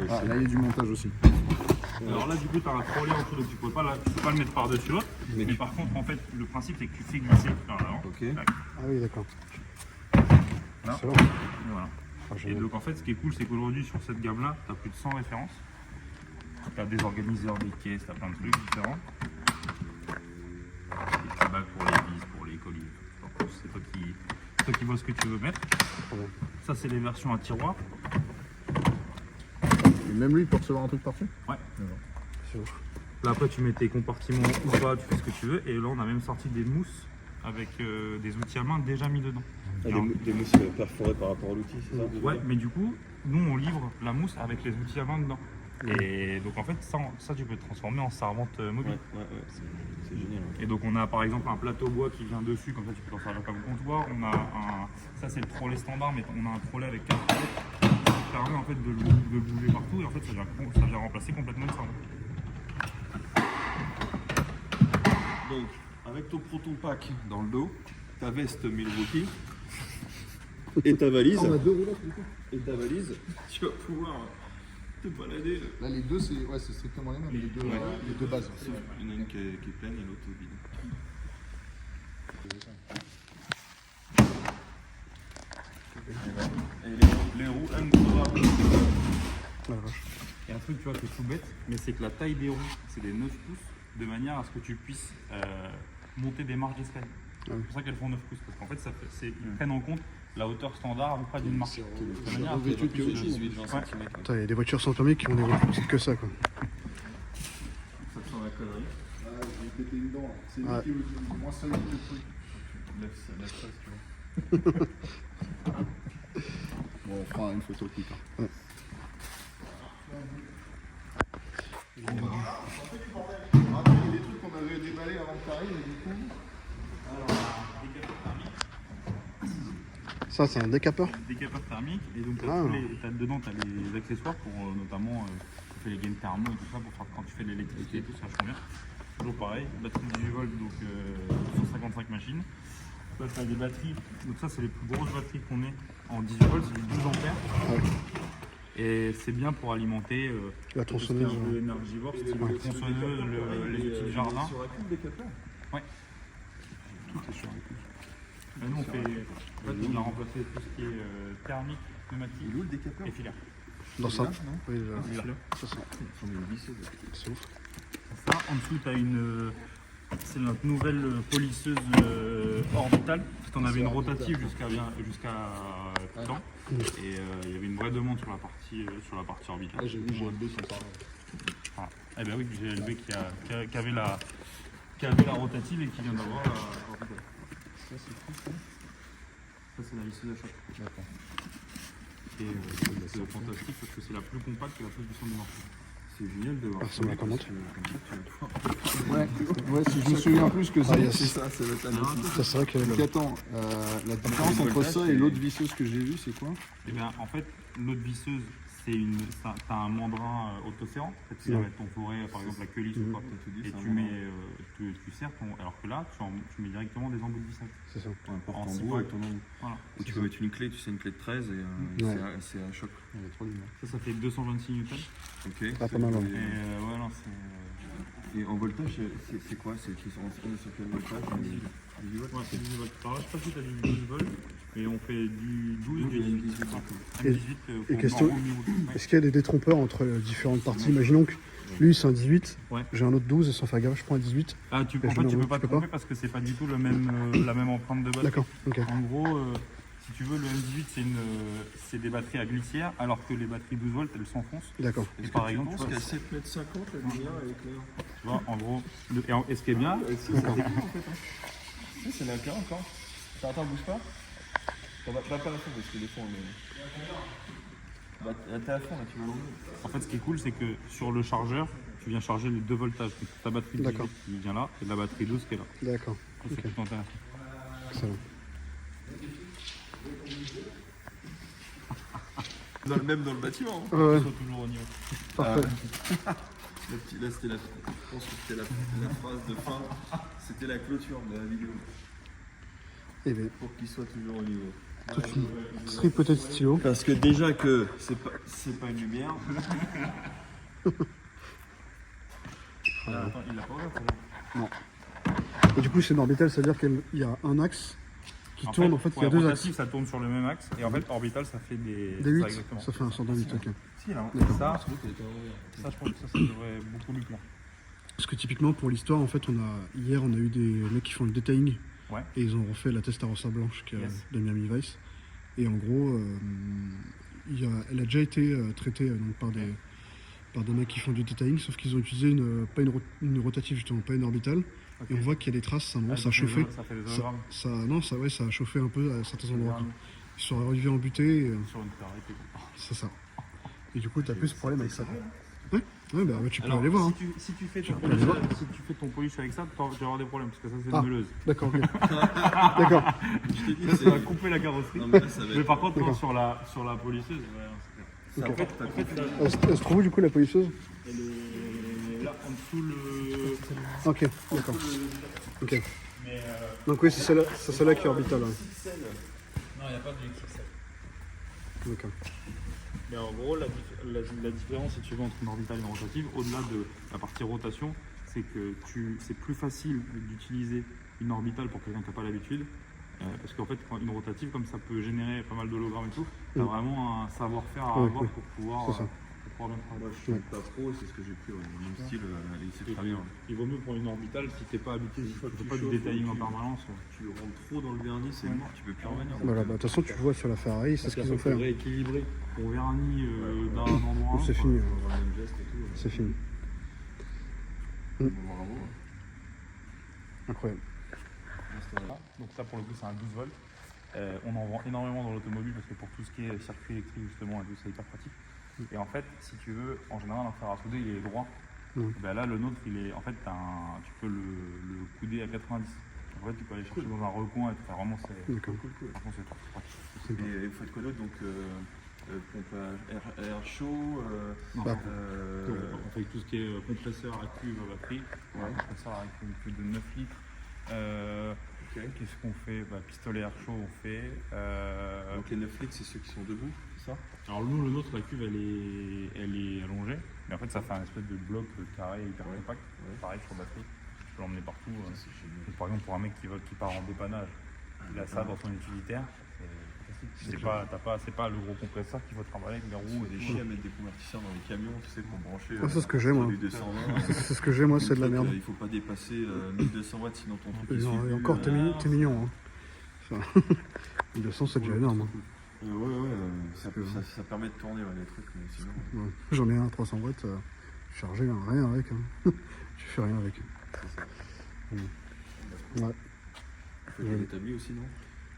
Ah, là, il y a du montage aussi. Alors là, du coup, tu as un trolley en dessous, donc tu peux pas le mettre par-dessus l'autre. Mais par contre, en fait, le principe, c'est que tu fais glisser vers l'avant. Ok. Tac. Ah oui, d'accord. Là. Excellent. Et voilà. Ah, Et génial. donc en fait ce qui est cool c'est qu'aujourd'hui sur cette gamme là tu as plus de 100 références. Tu as des organiseurs, des caisses, tu as plein de trucs différents. Et tu bagues pour les vis, pour les colis. Donc, c'est toi qui vois ce que tu veux mettre. Trop bien. Ça c'est les versions à tiroir. Et même lui, il peut recevoir un truc parfait. Ouais. C'est ouf. Là après tu mets tes compartiments ou pas, tu fais ce que tu veux. Et là on a même sorti des mousses avec des outils à main déjà mis dedans. Des mousses perforées par rapport à l'outil, c'est ça? Ouais, mais du coup, nous on livre la mousse avec les outils à main dedans. Et donc en fait, ça tu peux le transformer en servante mobile. Ouais, c'est génial. Et donc on a par exemple un plateau bois qui vient dessus, comme ça tu peux t'en servir comme comptoir. On a ça c'est le trolley standard, mais on a un trolley avec 4 trolleys qui permet en fait de bouger partout et en fait ça vient remplacer complètement le servante. Donc, avec ton proton pack dans le dos, ta veste Milwaukee et ta valise. On a 2 roulettes du coup. Et ta valise, tu vas pouvoir te balader. Là, les deux, c'est strictement les mêmes, les deux bases. Il y en a une qui est pleine et l'autre vide. Et les roues incroyables. Ah, la vache. Et un truc tu vois qui est tout bête, mais c'est que la taille des roues c'est des 9 pouces de manière à ce que tu puisses monter des marches d'escalier. Ah oui. C'est pour ça qu'elles font 9 pouces, parce qu'en fait ils prennent en compte la hauteur standard à peu près d'une marche. De manière à ce que tu puisses- 18-20 Ouais. cm. Putain, il y a des voitures sans permis qui ont des roues plus petites que ça, quoi. Ça te sent la connerie. Ah, j'ai pété une dent. C'est lui Ouais. qui est moins solide que le truc. Lève ça, tu vois. Bon, on fera une photo plus tard. Il y a des trucs qu'on avait déballés avant que tu arrives, et du coup. Ça, c'est un décapeur. Décapeur thermique, et donc Ah. dedans tu as les accessoires pour notamment fait les gains thermo et tout ça pour faire quand tu fais de l'électricité et tout, ça change bien. Toujours pareil, batterie 18 volts, donc 155 machines. Là, tu as des batteries, donc ça, c'est les plus grosses batteries qu'on ait en 18 volts, c'est du 12 ampères. Ouais. Et c'est bien pour alimenter La tronçonneuse. de énergivore, c'est la tronçonneuse, les outils de jardin. Sur la coupe des capteurs. Ouais. Tout est sur la coupe. Nous, on fait, en fait, on a remplacé tout ce qui est thermique, pneumatique Il est où le décapeur et filaire. Dans ça. non Oui, là. Là. Ça, c'est c'est ouf. Ça, en dessous, tu as une. C'est notre nouvelle polisseuse orbitale. On avait une rotative jusqu'à tout le temps. Et il y avait une vraie demande sur la partie orbitale. J'ai vu GLB qui en parlait. Voilà. Eh bien oui, GLB qui avait la rotative et qui vient d'avoir la orbitale. Ça, c'est fou, ça. Ça, c'est la lisseuse à choc. D'accord. Et c'est fantastique parce que c'est la plus compacte et la plus puissante du marché. C'est génial de voir. Ah, ça me la commente. Ouais, si je me souviens plus que Ah, yes. C'est ça, ça va être un Ça, c'est vrai qu'elle Donc attends, la différence entre ça et l'autre visseuse que j'ai vue, c'est quoi? Eh bien, en fait, l'autre visseuse, t'as un membrane autoserrant. En fait, tu vas mettre ton forêt, par exemple la queue lisse ou quoi, et tu serres alors que là, tu mets directement des embouts de vissage. C'est ça. un porte En en six bois fois. avec ton nom. Voilà. Où tu peux mettre une clé, tu sais, une clé de 13 et Ouais. c'est un choc. Ça fait 226 newtons. Ok. Ah, pas mal, ouais. Et ouais, non, c'est. Et en voltage, c'est quoi? C'est on est sur quel voltage? 18 volts. Ouais, c'est 18 volts. Alors là, je sais pas si tu as du 12 volts, mais on fait du 12 et du 18. Et- 18 et question- Est-ce qu'il y a des détrompeurs entre différentes parties? Imaginons que lui, c'est un 18, Ouais. j'ai un autre 12, et sans faire gaffe, je prends un 18. Ah, en fait, tu peux pas te tromper parce que c'est pas du tout la même empreinte de batterie. D'accord, ok. En gros, si tu veux, le M18, c'est des batteries à glissière, alors que les batteries 12 volts, elles s'enfoncent. D'accord. Et par exemple, Je tu pense vois, qu'à 7,50 m, la lumière elle éclaire. tu vois, en gros, et ce qui est bien, C'est l'éclair encore. Attends, bouge pas. Va pas à la fond parce que des fois on est. Bah, t'es à fond là, tu vas l'emmener. en fait, ce qui est cool, c'est que sur le chargeur, tu viens charger les deux voltages. Donc, ta batterie 18 D'accord. qui vient là, et la batterie 12 qui est là. D'accord. Ça, c'est tout intéressant. Excellent. Même dans le bâtiment. Ouais, ouais, Ils sont toujours au niveau. parfait. Là, c'était je pense que c'était la phrase de fin. C'était la clôture de la vidéo. Et bien, Pour qu'il soit toujours au niveau. toute une tripotée de stylos. Parce que déjà que c'est pas une lumière. Ah, attends, il l'a pas ouvert, celle-là. Et du coup, c'est une orbitale, c'est-à-dire qu'il y a un axe qui tourne, en fait, il y a ouais, deux rotatif, axes. ça tourne sur le même axe, et en fait, orbital, ça fait des. Des ça, 8, exactement. ça fait un 108, ok. Si, alors, D'accord. ça, je pense que ça devrait beaucoup lui plaire. Parce que typiquement, pour l'histoire, en fait, hier, on a eu des mecs qui font le detailing. Ouais. Et ils ont refait la Testarossa blanche Yes. de Miami Vice. Et en gros, elle a déjà été traitée donc, par des mecs qui font du detailing, sauf qu'ils ont utilisé pas une rotative, justement, pas une orbitale. Ok. Et on voit qu'il y a des traces, ça, ça a chauffé. Ça fait des Ça, hologrammes ça a chauffé un peu à certains endroits. Hologrammes Ils sont arrivés embutés, sur une Ferrari. t'es content. c'est ça. Et du coup, t'as plus ce problème avec ça. Ouais, bah ouais, tu peux Alors, aller voir. Hein. si tu fais ton peux aller voir. polish avec ça, tu vas avoir des problèmes, parce que ça, c'est Ah. une meuleuse. D'accord, ok. D'accord. Je t'ai dit, Ça, ça va couper la carrosserie. Non, mais là, ça va Mais être. par contre, non, D'accord. sur la polisseuse, ouais, c'est clair. En fait, En fait, là, Elle se trouve où, du coup, la polisseuse? elle est là, en dessous le. Ok, d'accord. Ok. Mais Donc oui, c'est celle-là qui est orbitale. Ouais. non, il n'y a pas de XXL. D'accord. Mais en gros, la différence, si tu veux, entre une orbitale et une rotative, au-delà de la partie rotation, c'est que c'est plus facile d'utiliser une orbitale pour quelqu'un qui n'a pas l'habitude. Parce qu'en fait, quand une rotative, comme ça peut générer pas mal d'hologrammes et tout, tu as vraiment un savoir-faire à Oui, avoir oui. pour pouvoir C'est ça. bien travailler. Moi, je suis pas pro, c'est ce que j'ai pris. Mon style, il sait très bien. Il vaut mieux pour une orbitale si t'es pas habitué, si tu fois que fais tu pas du chauffes, détailling en tu- permanence. Tu rentres trop dans le vernis, c'est mort, tu peux plus revenir. Voilà, bah, de toute façon, tu le vois sur la Ferrari, c'est ce qu'ils ont fait. Hein. Rééquilibrer ton vernis d'un endroit à un C'est autre. fini. On va le même geste et tout. C'est fini. Bravo. Incroyable. Donc ça pour le coup c'est un 12 volts. On en vend énormément dans l'automobile parce que pour tout ce qui est circuit électrique justement et tout c'est hyper pratique. Et en fait si tu veux, en général un fer à souder il est droit. Ben là le nôtre il est en fait tu peux le couder à 90. En fait tu peux aller chercher dans un recoin et tout. Enfin, vraiment c'est D'accord. franchement, c'est pratique. Et vous faites quoi d'autre donc pompe à air chaud. Non, Bah, on fait tout ce qui est compresseur à cuve à batterie. Ouais. Compresseur à cuve de 9 litres. Qu'est-ce qu'on fait? Pistolet air chaud, on fait. Donc les 9 litres, c'est ceux qui sont debout, c'est ça? Alors nous, le nôtre, la cuve, elle est allongée. Mais en fait, ça fait un espèce de bloc carré hyper compact. Pareil sur batterie. Tu peux l'emmener partout. Donc, par exemple, pour un mec qui part en dépannage, il a ça dans son utilitaire. C'est pas le gros compresseur qu'il faut trimballer avec des roues et Des des chiens à mettre des convertisseurs dans les camions, tu sais, pour brancher. Ah, c'est ce que j'ai, moi. Les 220. C'est ce que j'ai, moi, c'est de la merde. Il faut pas dépasser 1200 watts, sinon ton truc il Non, suit et plus, encore, t'es mignon. Hein. Ça. 1200, c'est déjà énorme. Hein. ça permet de tourner les trucs, mais sinon. Ouais. J'en ai un à 300 watts, chargé, hein, rien avec. Hein. Je fais rien avec. Ouais. Il faut des établis aussi, non?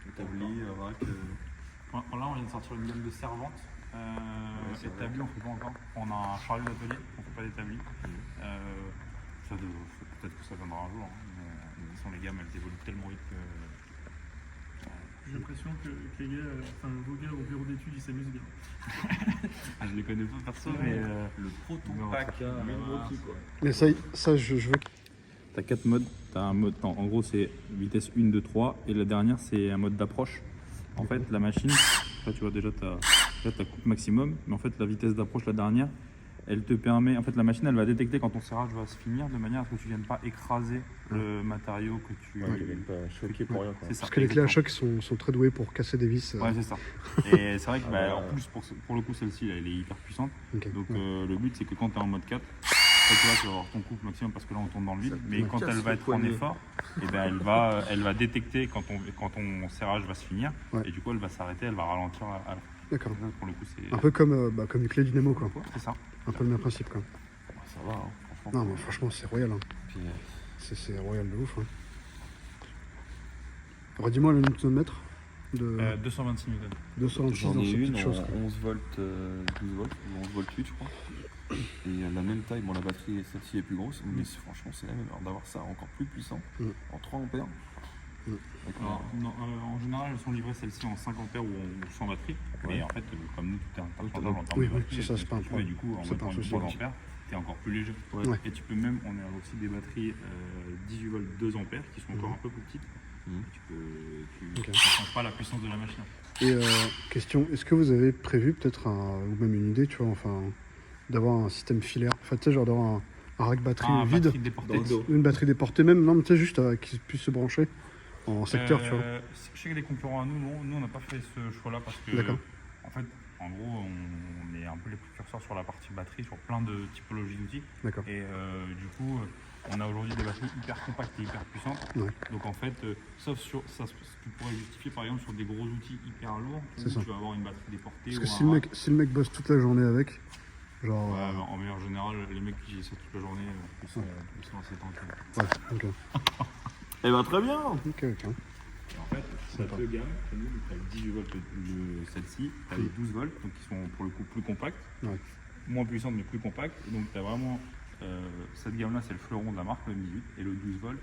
Établis, rack. Là, on vient de sortir une gamme de servantes. Établi, on fait pas encore. On a un chariot d'atelier, on fait pas d'établi. Peut-être que ça viendra un jour. Hein, mais de toute façon, les gammes, elles évoluent tellement vite que. J'ai l'impression que les gars, vos gars au bureau d'études, ils s'amusent bien. Je les connais pas perso, mais. Le proton Non, pack, c'est pas- quoi. Mais ça je veux. T'as 4 modes. T'as un mode, en gros, c'est vitesse 1, 2, 3. Et la dernière, c'est un mode d'approche. En fait, la machine, là, tu vois déjà, ta coupe maximum. Mais en fait, la vitesse d'approche, la dernière, elle te permet. En fait, la machine, elle va détecter quand ton serrage va se finir de manière à ce que tu ne viennes pas écraser le matériau que tu. Ouais, ils viennent pas choquer pour rien, quoi. C'est ça. Parce que les clés à choc sont très douées pour casser des vis. Ouais, c'est ça. Et c'est vrai que, en plus, pour le coup, celle-ci, elle est hyper puissante. Ok. Donc, Ouais. le but, c'est que quand tu es en mode 4, tu vas avoir ton couple maximum parce que là, on tourne dans le vide. Mais quand elle va être en effort, et ben, elle va détecter quand ton serrage va se finir. Ouais. Et du coup, elle va s'arrêter, elle va ralentir à la fin. D'accord. Donc, pour le coup, c'est Un peu comme une clé dynamo, quoi. c'est ça. Un peu le même principe, quoi. Ça va, hein, franchement. Non, mais franchement, c'est royal. Hein. Puis, C'est royal de ouf. Hein. Redis-moi le newton-mètre de 226 newtons. 226 j'en dans ai ces une petites en choses. Quoi. 11 volts, 12 volts, ou 11 volts 8, je crois. Et la même taille, bon, la batterie, celle-ci est plus grosse, mais franchement, c'est la même. Alors d'avoir ça encore plus puissant, en 3 ampères. Avec Alors, non, en général, elles sont livrées celles-ci en 5 ampères ou sans batterie. Mais en fait, comme nous, tout est interchangeable en termes Oui, de oui, batterie. c'est ça, c'est pas un Et problème. du coup, en C'est mettant pas un une souci. 3 ampères, tu es encore plus léger. Ouais. Et tu peux même, on a aussi des batteries 18 volts 2 ampères qui sont encore un peu plus petites. Tu ne sens pas la puissance de la machine. Et question, est-ce que vous avez prévu peut-être ou même une idée, tu vois, enfin, d'avoir un système filaire, enfin, tu sais, genre d'avoir un rack batterie vide, Batterie déportée. Dans le dos. une batterie déportée même, non, mais tu sais, juste qui puisse se brancher en secteur, tu vois. Je sais que les concurrents à nous, on n'a pas fait ce choix-là parce que, D'accord. en fait, en gros, on est un peu les précurseurs sur la partie batterie, sur plein de typologies d'outils. D'accord. Et du coup, on a aujourd'hui des batteries hyper compactes et hyper puissantes. Ouais. Donc en fait, sauf sur ça, ce que tu pourrais justifier par exemple sur des gros outils hyper lourds, où C'est ça. tu vas avoir une batterie déportée. Parce ou que un rack. si le mec bosse toute la journée avec, genre. Ouais, en meilleur général, les mecs qui essaient toute la journée, ils sont assez tranquilles. Ouais, ok. Eh ben très bien. Ok, ok. Et en fait, tu as Sympa. deux gammes, chez nous, tu as le 18 volts de celle-ci, tu as les 12 volts, donc qui sont pour le coup plus compactes, Ouais. moins puissantes mais plus compactes. Et donc tu as vraiment cette gamme-là, c'est le fleuron de la marque, le M18, et le 12 volts,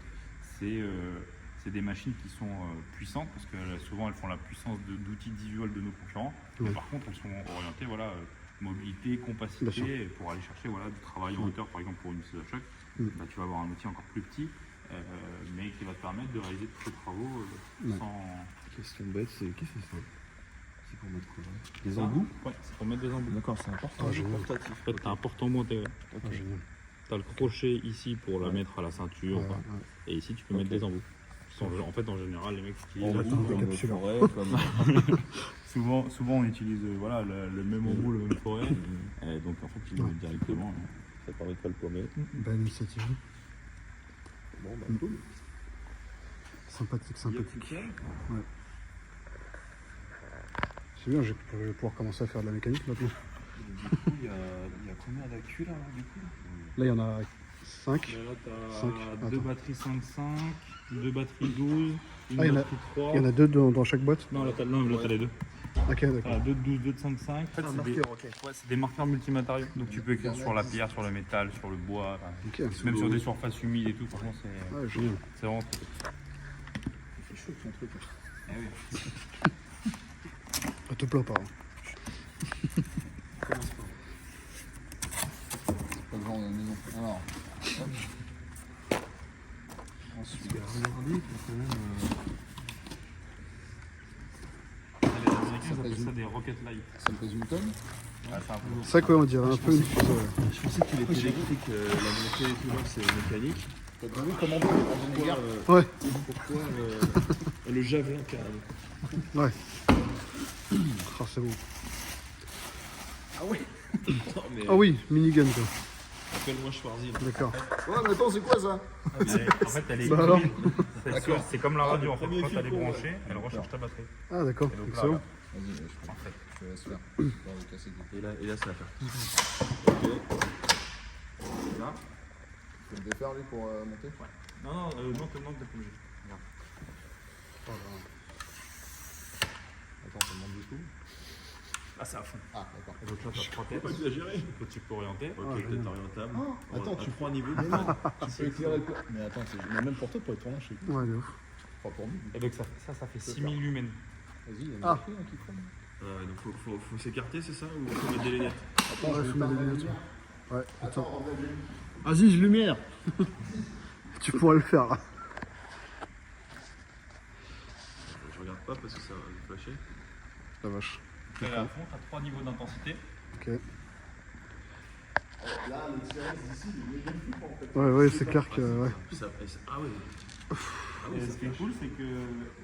c'est des machines qui sont puissantes parce que souvent elles font la puissance d'outils 18 volts de nos concurrents. Mais Ouais. par contre, elles sont orientées mobilité, Bien sûr. compacité, et pour aller chercher du travail en hauteur, par exemple pour une prise à choc, bah, tu vas avoir un outil encore plus petit. Mais qui va te permettre de réaliser tous tes travaux sans. Question bête, qu'est-ce que c'est? C'est pour mettre quoi? Des Ça, embouts? Ouais, c'est pour mettre des embouts. D'accord, c'est important. Ah, génial. portatif. En fait, t'as un porte-embouts intégré. Ah, génial. T'as le crochet ici pour la mettre à la ceinture, Ouais, quoi. ouais. Et ici tu peux mettre des embouts. En fait, en général, les mecs utilisent. En Attends, bout, des comme capsules. forêt, comme. Souvent, on utilise le même embout, le même forêt. Et donc, en fait, ils le mettent directement. Ça permet de pas le paumer. Belle initiative. Bon, bah cool. Sympathique, Il y a sympathique. plus qu'à. C'est bien, je vais pouvoir commencer à faire de la mécanique maintenant. Du coup, il y a combien d'acus là, du coup? Là, il y en a 5. Là, t'as Cinq. deux Attends. batteries 5.5, deux batteries 12, une Ah, il y en a- batterie 3. Il y en a 2 dans chaque boîte. Non, là, t'as les deux. Ok, d'accord. T'as deux de 12, deux de 5.5. En fait, c'est des marqueurs multimatériaux. Donc tu peux écrire sur la pierre, sur le métal, sur le bois, Ok. même sur des surfaces humides et tout. Franchement, c'est Ouais, génial. vraiment trop cool. C'est chaud ton truc. Eh oui. À te plains pas. Hein. commence pas. Pas le genre de maison. Alors. Ensuite. Regardez, quand même. Les Américains Ça ils appellent pèse ça des Rocket Light. Ça me pèse une tonne. Ouais, c'est un peu lourd. C'est ça, quoi, on dirait un peu une fusée. Ouais. Je pensais qu'il était électrique, la montée et tout, là, c'est mécanique. T'as déjà vu comment on fait dans une Pourquoi, guerre Ouais. pourquoi le javelin carrément? Ouais. Ah, c'est bon. Ah ouais. Non, mais Ah oui, minigun, quoi. appelle-moi Schwarzy. D'accord. Ouais, mais attends, c'est quoi ça? En fait, elle est Bah alors. hybride. C'est comme la radio en fait. premier Quand fil elle est qu'on- branchée, elle recharge ta batterie. Ah, d'accord. Et donc là, Excellent. là, Vas-y, je prends. parfait. Je te laisse faire. Je vais pas casser tout. Et là, ça va faire. Ok. Là. Tu peux le défaire lui pour monter? Non, non, non, te demande de bouger. Regarde. Attends, ça monte du coup. Ah, c'est à fond. Ah, d'accord. Et donc là, tu as trois têtes. Pas exagéré. Tu peux orienter. Ok, peut-être orientable. Attends, tu tu prends un niveau. Mais non, tu peux éclairer le pla- Mais attends, mais même pour toi, pour être tournant chez Ouais, de ouf. Pas pour nous. Et donc ça fait 6000 lumens. Vas-y, il y a une Ah. batterie, hein, qui prend. Donc faut s'écarter, c'est ça? Ou faut mettre des lunettes? Attends, Ouais, je vais faut mettre éteindre des la lunettes. lumière. Ouais, attends. Attends, on va bien. Vas-y, lumière. Tu pourras le faire, là. Je regarde pas parce que ça va flasher. La vache. Tu es à fond, tu as 3 niveaux d'intensité. Ok. Là, le tirage d'ici, il est magnifique en fait. Ouais, ouais, c'est clair que. Ouais. Ah ouais. Ah oui, Et ça ce qui est cool, c'est que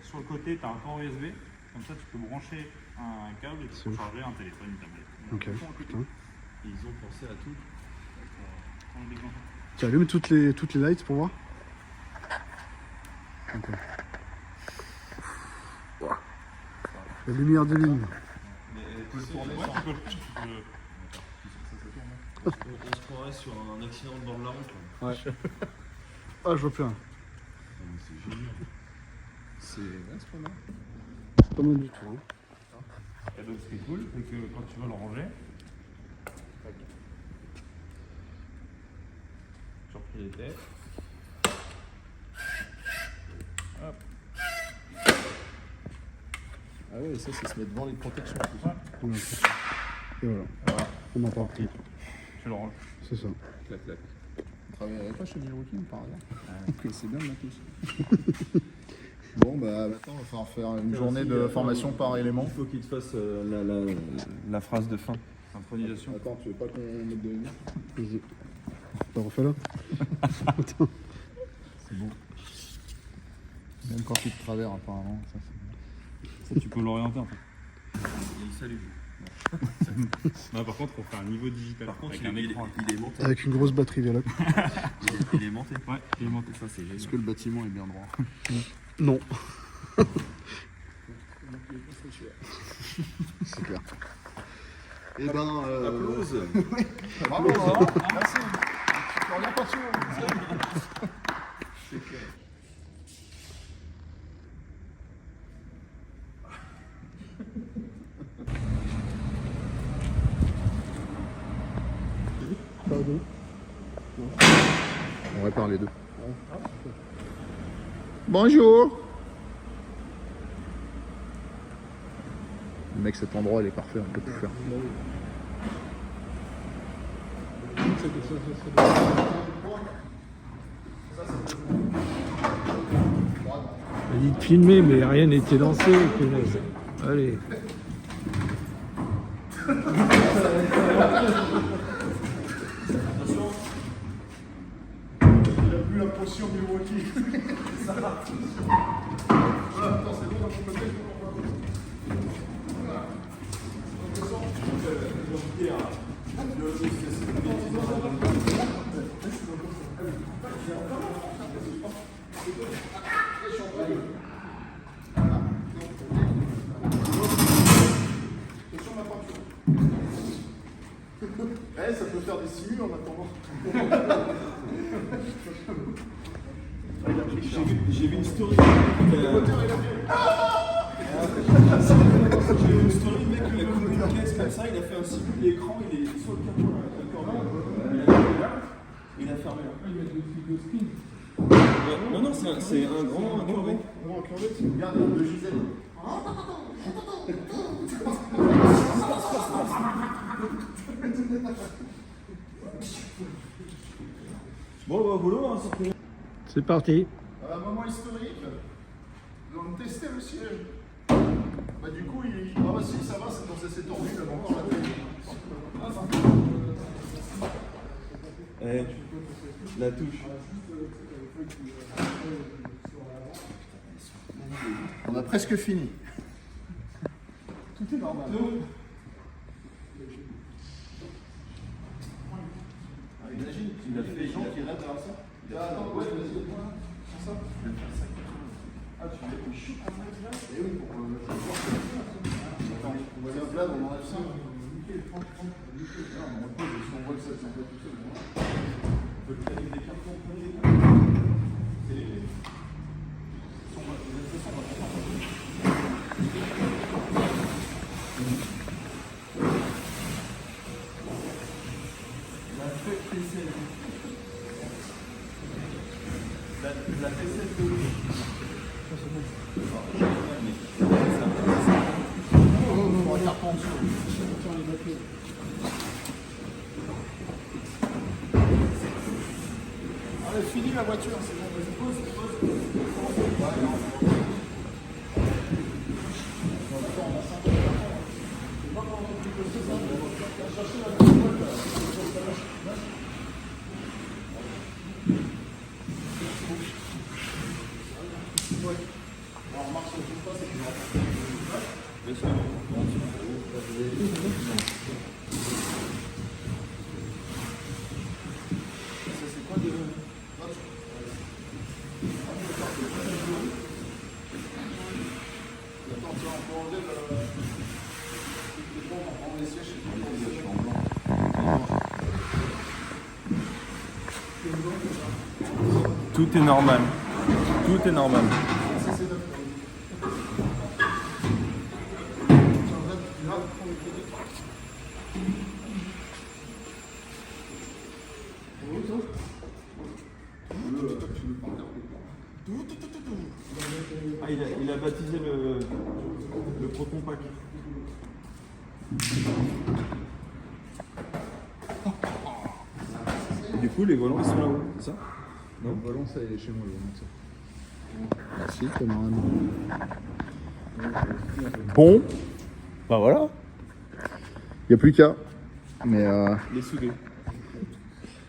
sur le côté, tu as un port USB. Comme ça, tu peux brancher un câble et tu peux charger un téléphone, une tablette. Ok, putain. Ils ont pensé à tout. Prends l'exemple. Tu allumes toutes les lights pour voir. Ok. Ouah. La lumière des lignes. Mais Tu peux tourner sur un peu. Tu peux- on se croirait sur un accident de bord de la route. Là. Ouais. Ah, je vois plus un. C'est génial. C'est pas mal. Pas mal du tout. Hein. Et donc, ce qui est cool, c'est que quand tu veux le ranger, tu repris les têtes. Hop. Ah ouais, ça, c'est se mettre devant les protections. Ouais. On a l'impression. Et voilà. Voilà. On en parle plus. Tu le ranges. C'est ça. Clac, clac. Tu travaillerais pas chez Milwaukee par hasard? Ok, c'est bien le matos. Bon, bah maintenant, il va falloir faire une journée de formation par élément. Il faut qu'il te fasse la phrase de fin. Synchronisation. Attends, tu veux pas qu'on mette de lumière? Vas-y. T'as refait là. Attends. C'est beau. Même quand tu te travers, apparemment. Ça, c'est... Ça, tu peux l'orienter en fait. Il salue. Non, par contre, on fait un niveau digital. Par contre, avec un écran. il est monté. Avec une grosse batterie, là. Il est monté. Ouais, il est monté. Ça, c'est génial. Est-ce que le bâtiment est bien droit? Non. C'est clair. Eh ben... Applause. Bravo, hein. Merci. Tu peux rien partir. C'est clair. On répare les deux. Bonjour. Le mec, cet endroit, il est parfait, on peut tout faire. Elle dit de filmer, mais rien n'était lancé. Punaise. Allez. Il a plus la potion Milwaukee. Eh, ça peut faire des simus en attendant. J'ai vu une story. J'ai vu une story, le mec, il a coupé une caisse comme ça, il a fait un simul, l'écran, il est sur le capot, là, d'accord, il a coupé là, il a fermé là. Non, non, c'est un grand incurvé. Bon, incurvé, c'est une garde de Gisèle. Bon, bah, boulot, hein, c'est C'est parti. Un moment historique. Nous allons tester le siège. Bah, du coup, il. Ah, bah, si, ça va, c'est quand ça s'est tordu, là, encore la tête. La touche. On a presque fini. Tout est normal. Ah, imagine, il a fait les gens qui rêvent derrière ça. Attends, ouais, vas-y, ça. Ah, tu mets le chou en fait là. Eh oui, pour le attends, on va bien plat, on enlève ça. On repose, si on voit que ça tient pas tout seul. On peut le planning des cartons. C'est léger. La faisselle de l'eau. On va faire en dessous. Allez, fini la voiture, c'est bon, vas-y, pose. Ouais, non. Tout est normal. Tout est normal. Ah, il a baptisé le Proton Pack. Du coup, les volants ils sont là-haut, c'est ça? Non, le volant, ça, il est chez moi, le Merci, camarade. Bon, bah voilà. Il n'y a plus qu'à. Mais Les soudés.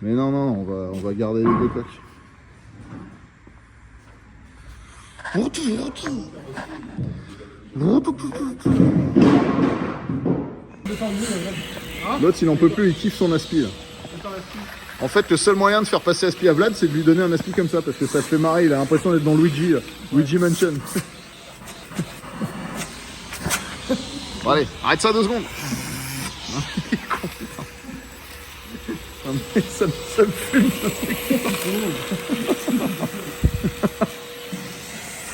Mais non, on va garder les deux coques. L'autre, il en peut plus, il kiffe son aspi là. En fait, le seul moyen de faire passer aspi à Vlad, c'est de lui donner un aspi comme ça, parce que ça le fait marrer, il a l'impression d'être dans Luigi, là. Luigi Mansion. Bon allez, arrête ça 2 secondes. Il est con, putain. Non, mais ça me fume.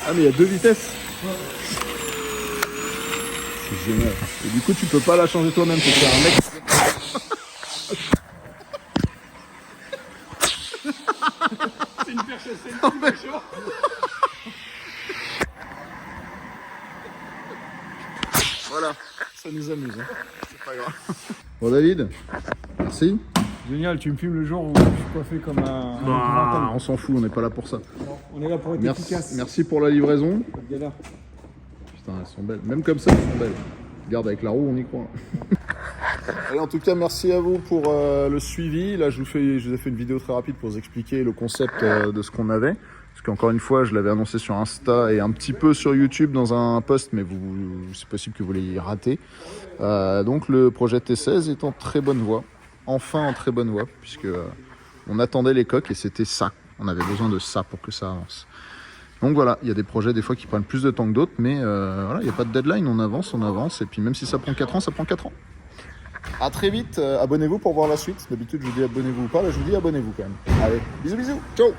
Ah mais il y a 2 vitesses. C'est génial. Et du coup tu peux pas la changer toi-même, c'est un mec. C'est une perche à Voilà, ça nous amuse. Hein. C'est pas grave. Bon David, merci. Génial, tu me filmes le jour où je suis coiffé comme un Ah, on s'en fout, on n'est pas là pour ça. On est là pour être efficace. Merci pour la livraison. Pas de galère. Putain, elles sont belles. Même comme ça, elles sont belles. Regarde, avec la roue, on y croit. Allez, en tout cas, merci à vous pour le suivi. Là, je vous ai fait une vidéo très rapide pour vous expliquer le concept de ce qu'on avait. Parce qu'encore une fois, je l'avais annoncé sur Insta et un petit peu sur YouTube dans un post, mais c'est possible que vous l'ayez raté. Donc, le projet T16 est en très bonne voie. Enfin en très bonne voie, puisque on attendait les coques et c'était ça. On avait besoin de ça pour que ça avance. Donc voilà, il y a des projets des fois qui prennent plus de temps que d'autres, mais voilà, il n'y a pas de deadline, on avance, et puis même si ça prend 4 ans, ça prend 4 ans. A très vite, abonnez-vous pour voir la suite. D'habitude je vous dis abonnez-vous ou pas, là je vous dis abonnez-vous quand même. Allez, bisous, ciao.